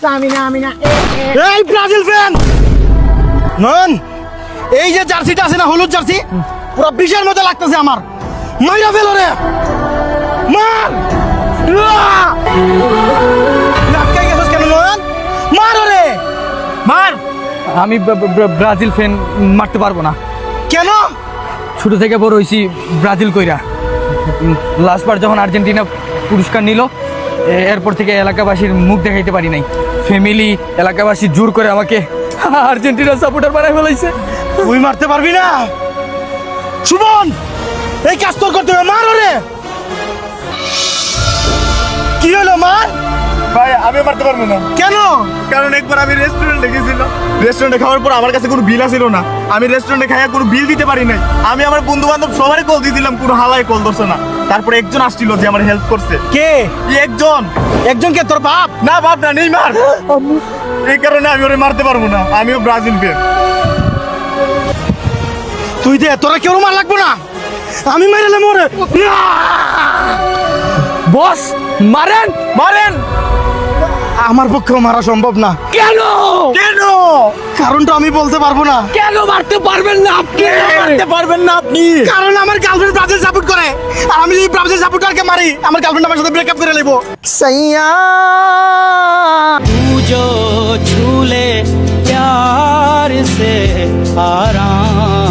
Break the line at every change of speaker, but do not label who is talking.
এই Brazil fan নন, এই যে জার্সিটা আছে না, হলুদ জার্সি, পুরো বিশাল মতো লাগতেছে আমার। মাইরা ফেলো রে, মার। লাটকাই গেছিস কেন নন? মার রে, মার।
আমি ব্রাজিল ফ্যান মারতে পারবো না।
কেন?
ছোট থেকে বড় হয়েছি ব্রাজিল কইরা। লাস্টবার যখন আর্জেন্টিনা পুরস্কার নিল, এরপর থেকে এলাকাবাসীর মুখ দেখাইতে পারি নাই। ফ্যামিলি, এলাকাবাসী জোর করে আমাকে আর্জেন্টিনার সাপোর্টার বানাই ফেলাইছে।
তুই মারতে পারবি না সুমন, এই কাজ তোর করতে হবে। মার রে। কি হলো, মার।
ভাই আমি মারতে পারবো না।
কেন?
কারণ একবার আমি রেস্টুরেন্টে গেছিলাম, রেস্টুরেন্টে খাওয়ার পর আমার কাছে কোনো বিল আসিল না। আমি রেস্টুরেন্টে খাইয়া কোনো বিল দিতে পারি নাই। আমি আমার বন্ধু বান্ধব সবারই কল দিয়েছিলাম, কোনো হালাই কল ধরছে না। তারপরে একজন আসছিল যে আমার হেল্প করছে।
কে?
একজন।
একজনকে? তোর বাপ?
না বাপ না, নেইমার। এই কারণে আমি ওরে মারতে পারবো না। আমিও ব্রাজিল ফ্যান।
তুই দে, তোরা কেউ মার লাগবো না, আমি মাইরালে মরে।
বস মারেন মারেন।
আমার পক্ষে মারা সম্ভব না।
কেন?
কেন? কারণটা আমি বলতে পারবো না।
কেন মারতে পারবেন না আপনি?
মারতে পারবেন না আপনি? কারণ আমার গার্লফ্রেন্ড ব্রাজিল সাপোর্ট করে, আর আমি যদি ব্রাজিল সাপোর্টারকে মারি, আমার গার্লফ্রেন্ড আমার সাথে ব্রেকআপ করে নেবো। সাইয়া
तू जो झूले प्यार से आराम